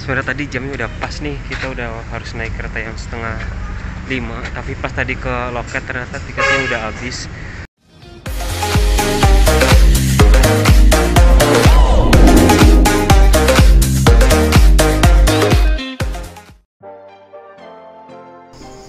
Sebenarnya tadi jamnya udah pas nih, kita udah harus naik kereta yang 4:30, tapi pas tadi ke loket ternyata tiketnya udah habis.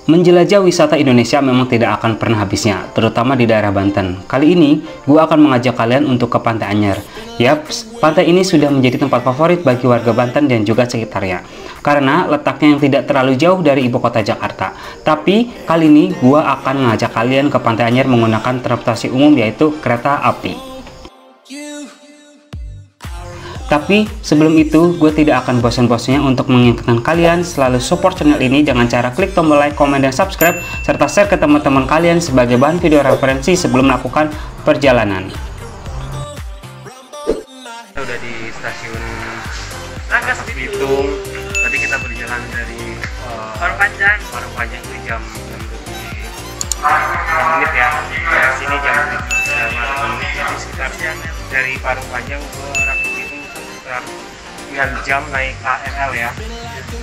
Menjelajah wisata Indonesia memang tidak akan pernah habisnya, terutama di daerah Banten. Kali ini, gue akan mengajak kalian untuk ke Pantai Anyer. Yaps, pantai ini sudah menjadi tempat favorit bagi warga Banten dan juga sekitarnya, karena letaknya yang tidak terlalu jauh dari ibu kota Jakarta. Tapi, kali ini gue akan mengajak kalian ke Pantai Anyer menggunakan transportasi umum, yaitu kereta api. Tapi sebelum itu, gue tidak akan bosan-bosannya untuk mengingatkan kalian selalu support channel ini dengan cara klik tombol like, komen, dan subscribe, serta share ke teman-teman kalian sebagai bahan video referensi sebelum melakukan perjalanan. Kita udah di stasiun Rangkas Bitung. Tadi kita berjalan dari Parung Panjang itu jam menit ya. Dari sini jam 7 menit. Jadi sekitar dari Parung Panjang ke Rangkas Bitung sekitar 9 jam naik KRL ya.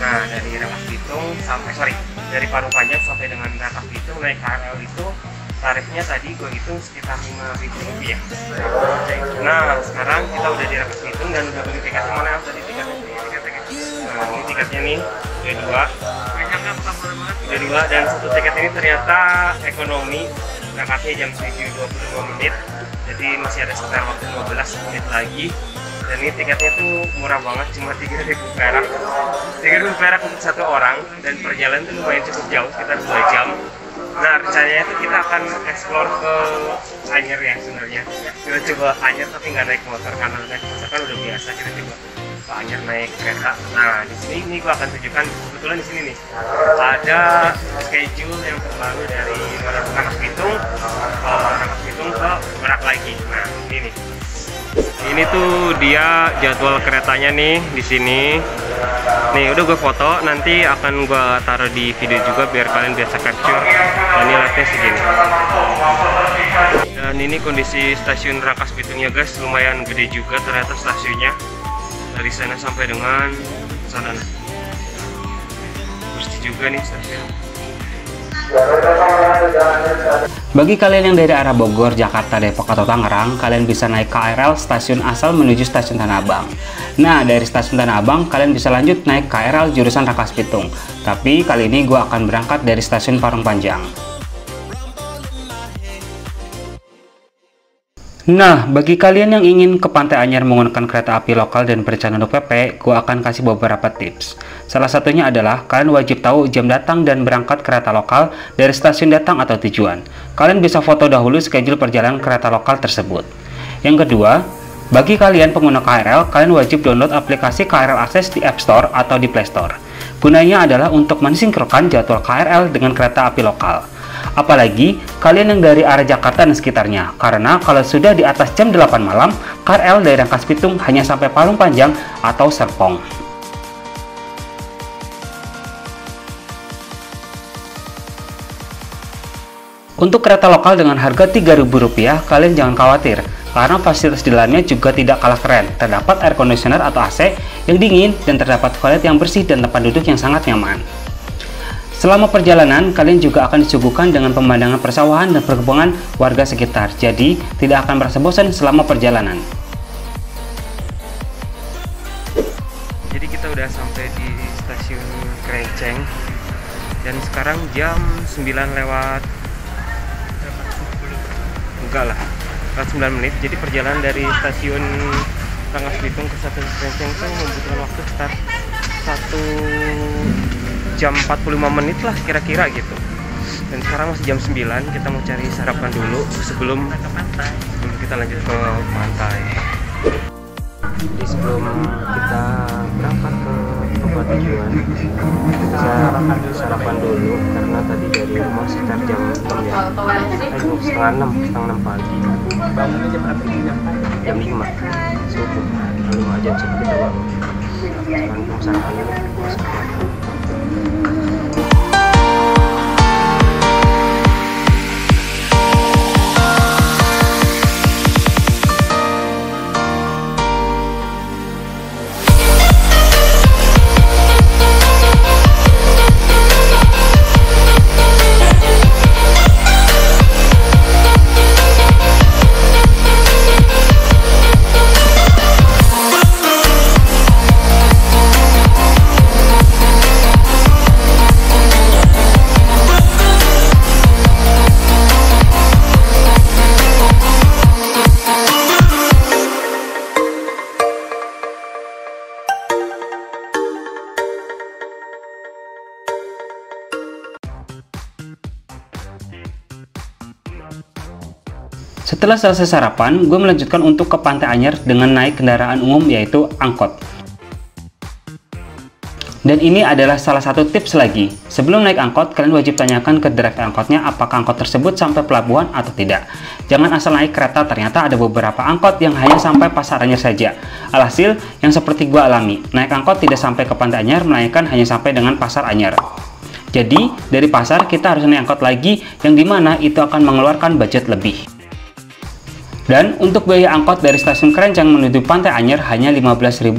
Nah, dari Rangkas Bitung dari Parung Panjang sampai dengan Rangkas Bitung naik KRL itu tarifnya tadi gue hitung sekitar 5.000 rupiah. Nah, sekarang kita udah di Rangkas Bitung dan udah beli tiket. Mana tadi tiketnya? Nah, ini tiketnya nih, udah dua dan satu tiket ini ternyata ekonomi, berangkatnya jam 7.25 menit, jadi masih ada sekitar waktu 15 menit lagi. Dan ini tiketnya tuh murah banget, cuma 3.000 perak. 3.000 perak untuk satu orang, dan perjalanan tuh lumayan cukup jauh, sekitar 2 jam. Nah, rencananya itu kita akan explore ke Anyer ya sebenarnya. Kita coba Anyer tapi nggak naik motor, karena naik motor kan udah biasa. Kita coba ke Anyer naik kereta. Nah, di sini ini gua akan tunjukkan, kebetulan di sini nih ada schedule yang terbaru dari Rangkas Bitung ke Merak lagi. Nah, ini nih. Ini tuh dia jadwal keretanya nih di sini. Nih udah gue foto, nanti akan gue taruh di video juga biar kalian bisa capture. Dan ini live-nya segini. Dan ini kondisi stasiun Rangkas Bitung ya guys, lumayan gede juga ternyata stasiunnya. Dari sana sampai dengan sana. Bersih juga nih stasiun. Bagi kalian yang dari arah Bogor, Jakarta, Depok, atau Tangerang, kalian bisa naik KRL stasiun asal menuju stasiun Tanah Abang. Nah, dari stasiun Tanah Abang, kalian bisa lanjut naik KRL jurusan Rangkas Bitung. Tapi kali ini gue akan berangkat dari stasiun Parung Panjang. Nah, bagi kalian yang ingin ke Pantai Anyer menggunakan kereta api lokal dan berencana untuk PP, gue akan kasih beberapa tips. Salah satunya adalah, kalian wajib tahu jam datang dan berangkat kereta lokal dari stasiun datang atau tujuan. Kalian bisa foto dahulu schedule perjalanan kereta lokal tersebut. Yang kedua, bagi kalian pengguna KRL, kalian wajib download aplikasi KRL Access di App Store atau di Play Store. Gunanya adalah untuk mensinkronkan jadwal KRL dengan kereta api lokal. Apalagi kalian yang dari arah Jakarta dan sekitarnya, karena kalau sudah di atas jam 8 malam, KRL dari Rangkas Bitung hanya sampai Parung Panjang atau Serpong. Untuk kereta lokal dengan harga Rp3.000, kalian jangan khawatir, karena fasilitas di dalamnya juga tidak kalah keren. Terdapat air conditioner atau AC yang dingin dan terdapat toilet yang bersih dan tempat duduk yang sangat nyaman. Selama perjalanan, kalian juga akan disuguhkan dengan pemandangan persawahan dan perkebunan warga sekitar, jadi tidak akan merasa bosan selama perjalanan. Jadi kita udah sampai di stasiun Krenceng, dan sekarang jam 9 lewat 9 menit. Jadi perjalanan dari stasiun Rangkas Bitung ke stasiun Krenceng itu membutuhkan waktu sekitar 1 jam 45 menit lah kira-kira gitu. Dan sekarang masih jam 9, kita mau cari sarapan dulu sebelum kita lanjut ke pantai. Jadi sebelum kita berangkat ke tempat tujuan, kita sarapan dulu karena tadi dari rumah sekitar jam 6 ya. Setengah 6 pagi. Bangunnya jam berapa? Jam 5 subuh. Lalu aja subuh kita bangun. Sekarang mau sarapan dulu. Setelah selesai sarapan, gue melanjutkan untuk ke Pantai Anyer dengan naik kendaraan umum yaitu angkot. Dan ini adalah salah satu tips lagi. Sebelum naik angkot, kalian wajib tanyakan ke driver angkotnya apakah angkot tersebut sampai pelabuhan atau tidak. Jangan asal naik kereta, ternyata ada beberapa angkot yang hanya sampai Pasar Anyer saja. Alhasil, yang seperti gua alami, naik angkot tidak sampai ke Pantai Anyer, melainkan hanya sampai dengan Pasar Anyer. Jadi, dari pasar kita harus naik angkot lagi, yang dimana itu akan mengeluarkan budget lebih. Dan untuk biaya angkot dari stasiun Krenceng menuju Pantai Anyer hanya Rp15.000.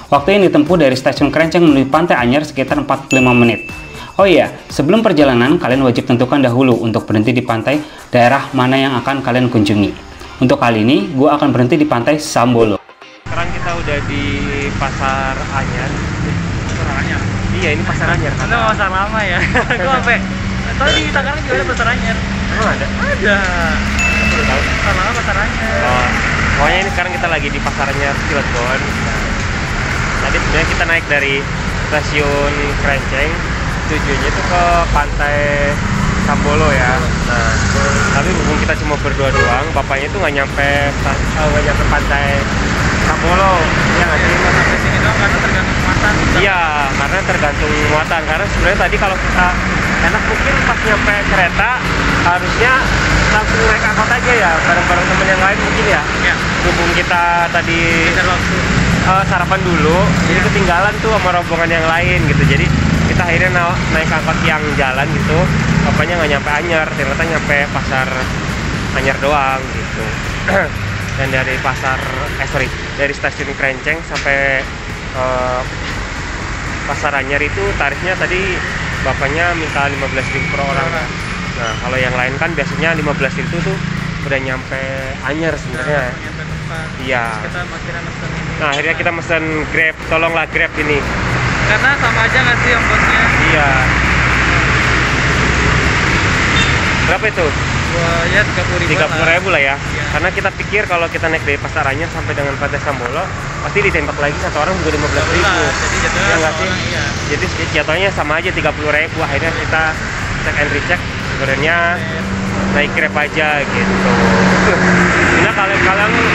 Waktu yang ditempuh dari stasiun Krenceng menuju Pantai Anyer sekitar 45 menit. Oh iya, sebelum perjalanan kalian wajib tentukan dahulu untuk berhenti di pantai daerah mana yang akan kalian kunjungi. Untuk kali ini, gue akan berhenti di Pantai Sambolo. Sekarang kita udah di Pasar Anyer. Pasar Anyer? Iya, ini Pasar Anyer. Itu pasar lama ya? Gue sampai tau di Tangerang juga ada Pasar Anyer. Emang ada? Ada. Baru tahu. Pasar lama, Pasar Anyer. Oh, pokoknya ini sekarang kita lagi di Pasar Anyer Cilegon. Tadi sebenarnya kita naik dari stasiun Krenceng, tujuannya itu ke Pantai Sambolo ya. Nah, tapi berhubung kita cuma berdua doang, bapaknya itu nggak nyampe Pantai Sambolo. Ya nggak sih? Sampai sini doang karena tergantung muatan. Iya, karena tergantung muatan. Karena sebenarnya tadi kalau kita enak mungkin pas nyampe kereta harusnya langsung naik angkot aja ya, bareng-bareng temen yang lain mungkin ya. Iya. Berhubung kita tadi Waktu. sarapan dulu, jadi ketinggalan tuh sama rombongan yang lain gitu. Jadi kita akhirnya naik angkot yang jalan gitu. Bapaknya nggak nyampe Anyer, ternyata nyampe Pasar Anyer doang gitu. Dan dari dari stasiun Krenceng sampai Pasar Anyer itu tarifnya tadi bapaknya minta 15.000 per orang. Nah, kalau yang lain kan biasanya 15 itu tuh udah nyampe Anyer sebenarnya. Iya. Kita akhirnya mesen ini. Nah, akhirnya kita mesen Grab, tolonglah Grab ini. Karena sama aja nggak sih ongkosnya? Iya. Berapa itu? Ya 30.000 30.000 lah ya. Iya. Karena kita pikir kalau kita naik dari Pasar Anyer sampai dengan Pantai Sambolo, pasti ditembak lagi satu orang juga 15.000. Jadi jatuhnya Ya nggak sama sih? orang, iya. Jadi jatuhnya sama aja 30.000. Akhirnya kita cek and recheck, sebenarnya naik Grab aja gitu. Nah,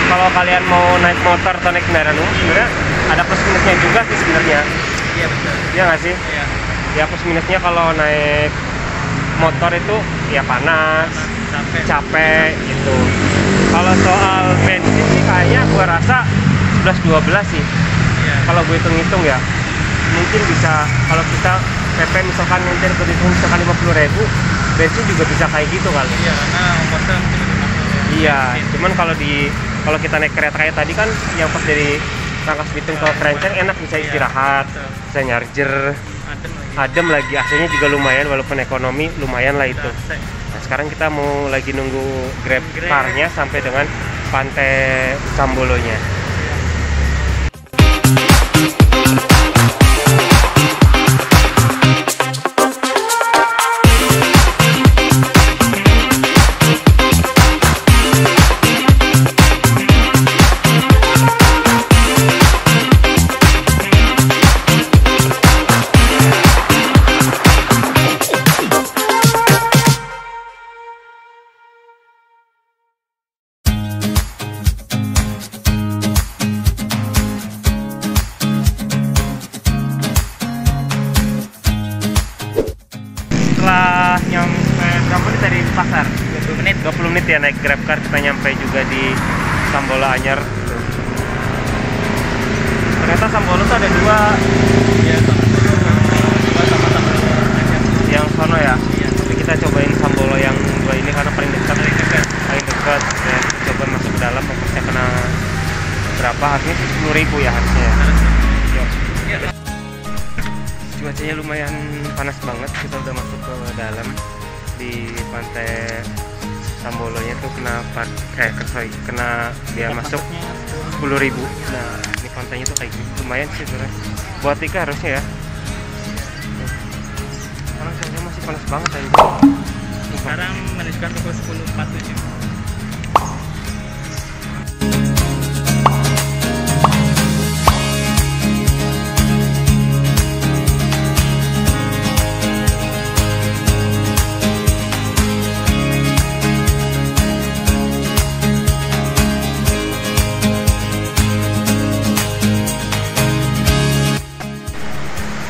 kalau kalian mau naik motor atau naik kendaraan umum sebenarnya ada plus minusnya juga sih sebenarnya. Iya betul. Iya nggak sih? Iya. Ya plus minusnya kalau naik motor itu ya panas, capek gitu. Kalau soal bensin sih kayaknya gua rasa 11-12 sih. Iya. Kalau gue hitung-hitung ya, mungkin bisa kalau kita PP misalkan nanti berhitung misalkan 50.000, bensin juga bisa kayak gitu kali. Iya, karena ongkosnya mungkin lebih mahal. Iya, cuman kalau kita naik kereta kayak tadi kan yang pas dari Rangkas Bitung ke Krenceng enak, bisa istirahat, bisa nyarjer, adem lagi, AC-nya juga lumayan walaupun ekonomi lumayan lah itu. Nah, sekarang kita mau lagi nunggu Grab car-nya sampai dengan Pantai Sambolonya. Setelah nyampe berapa menit dari pasar? 20 menit ya naik Grab car, kita nyampe juga di Sambolo Anyer. Ternyata Sambolo tuh ada dua. Iya, sama-sama. Yang sono ya. Iya. Jadi kita cobain Sambolo yang dua ini karena paling dekat. Paling dekat. Ya, coba masuk ke dalam, ongkosnya kena berapa? Harusnya 10.000 ya harusnya. Yuk. Iya. Cuacanya lumayan panas banget, kita udah masuk ke dalam di Pantai Sambolonya tuh kena biaya masuk 10.000. Nah, ini pantainya tuh kayak gitu, lumayan sih sebenarnya. Buat Tika harusnya ya. Sekarang cuacanya masih panas banget tadi. Sekarang menunjukkan pukul 10.47.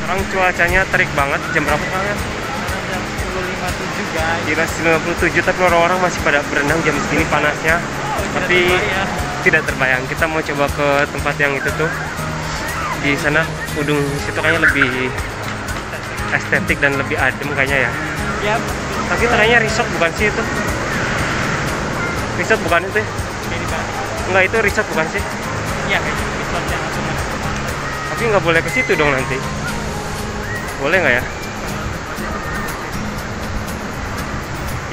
Sekarang cuacanya terik banget. Jam berapa sekarang? Jam 10.57 guys. Kira 97, tapi orang-orang masih pada berenang jam segini panasnya. Tapi tidak terbayang. Kita mau coba ke tempat yang itu tuh. Di sana udung situ kayaknya lebih estetik dan lebih adem kayaknya ya. Ya. Tapi kayaknya resort bukan sih itu? Resort bukan itu? Enggak, itu resort bukan sih? Iya kayaknya resortnya langsung. Tapi nggak boleh ke situ dong nanti. Boleh nggak ya?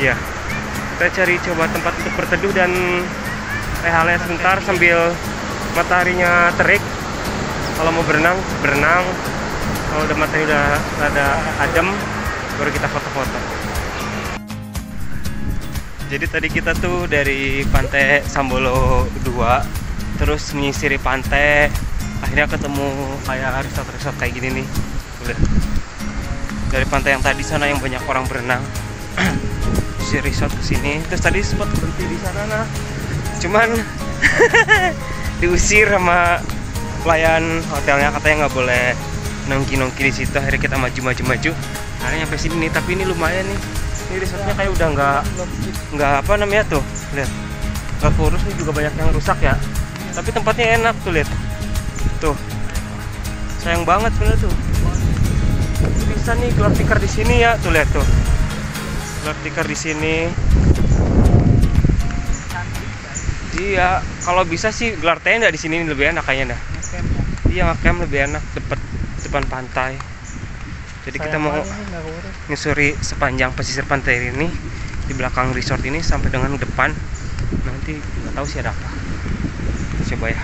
Iya. Kita cari coba tempat untuk berteduh dan rehalnya sebentar sambil mataharinya terik. Kalau mau berenang, berenang. Kalau udah matahari udah ada adem, baru kita foto-foto. Jadi tadi kita tuh dari pantai Sambolo 2 terus menyisiri pantai, akhirnya ketemu kayak resort-resort kayak gini nih. Udah. Dari pantai yang tadi sana yang banyak orang berenang, si resort ke sini. Terus tadi spot berhenti di sana nah. Cuman diusir sama pelayan hotelnya, katanya nggak boleh nongki-nongki di situ. Akhirnya kita maju. Akhirnya nyampe sini nih, tapi ini lumayan nih. Ini resortnya kayak udah nggak apa namanya tuh, lihat nggak kurus nih, juga banyak yang rusak ya. Tapi tempatnya enak tuh, lihat tuh, sayang banget bener tuh. Bisa nih gelar tikar di sini ya, tuh lihat tuh, gelar tikar di sini. Iya, kalau bisa sih gelar tenda di sini lebih enak kayaknya dah. Iya, ngecamp lebih enak, depan pantai. Jadi kita mau nyusuri sepanjang pesisir pantai ini, di belakang resort ini sampai dengan depan. Nanti nggak tahu sih ada apa. Coba ya.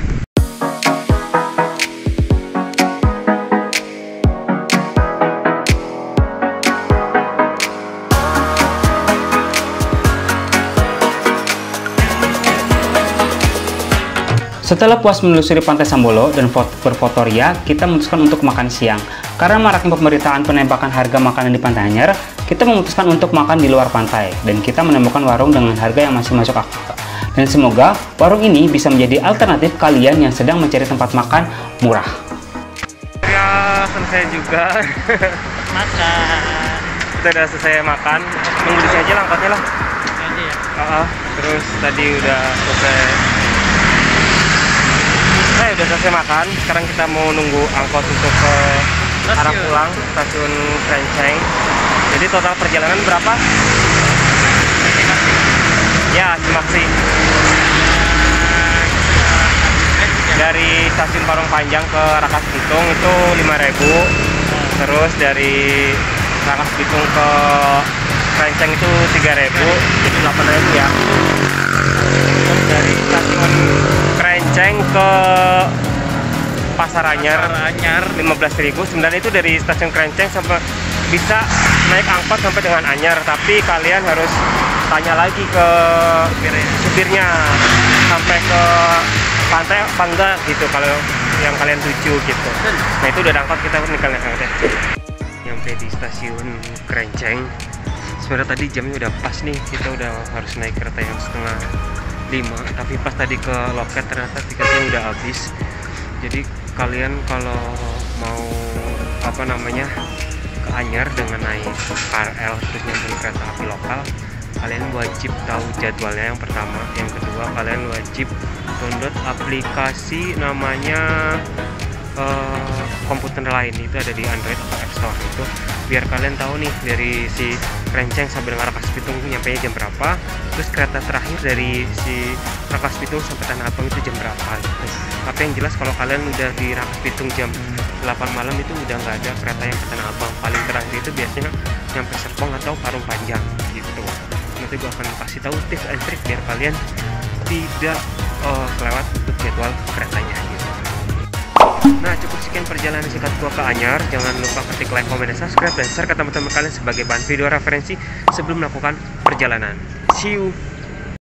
Setelah puas menelusuri pantai Sambolo dan berfoto ria, kita memutuskan untuk makan siang. Karena maraknya pemberitaan penembakan harga makanan di Pantai Anyer, kita memutuskan untuk makan di luar pantai. Dan kita menemukan warung dengan harga yang masih masuk akal. Dan semoga warung ini bisa menjadi alternatif kalian yang sedang mencari tempat makan murah. Ya, selesai juga. Makan. Kita udah selesai makan. Tunggu di sini aja lah angkotnya lah. Ini ya. Terus tadi udah selesai. Udah selesai makan, sekarang kita mau nunggu angkot untuk ke arah pulang, stasiun Krenceng. Jadi total perjalanan berapa? Ya, Cimaksi. Dari stasiun Parung Panjang ke Rangkas Bitung itu 5.000. Terus dari Rangkas Bitung ke Krenceng itu 3.000, jadi 8.000 ya. Terus dari stasiun Krenceng ke Pasar Anyar 15.000. Sebenarnya itu dari stasiun Krenceng sampai bisa naik angkot sampai dengan Anyar, tapi kalian harus tanya lagi ke supirnya sampai ke pantai apa enggak gitu kalau yang kalian tuju gitu. Nah itu udah ada angkot, kita tinggal naik angkotnya. Nyampe di stasiun Krenceng. Sebenarnya tadi jamnya udah pas nih, kita udah harus naik kereta yang 4:30, tapi pas tadi ke loket ternyata tiketnya udah habis. Jadi kalian kalau mau apa namanya ke Anyar dengan naik KRL terus nyambung kereta api lokal, kalian wajib tahu jadwalnya yang pertama. Yang kedua, kalian wajib download aplikasi namanya komputer lain, itu ada di Android atau App Store itu, biar kalian tahu nih dari si Krenceng sampai dengan Rangkas Bitung nyampe jam berapa, terus kereta terakhir dari si Rangkas Bitung sampai Tanah Abang itu jam berapa gitu. Tapi yang jelas kalau kalian udah di Rangkas Bitung jam 8 malam itu udah nggak ada kereta yang ke Tanah Abang. Paling terakhir itu biasanya nyampe Serpong atau Parung Panjang gitu. Nanti gue akan kasih tahu tips and trik biar kalian tidak kelewat untuk jadwal keretanya gitu. Nah, cukup sekian perjalanan singkat gua ke Anyar. Jangan lupa ketik like, komen, dan subscribe, dan share ke teman-teman kalian sebagai bahan video referensi sebelum melakukan perjalanan. See you!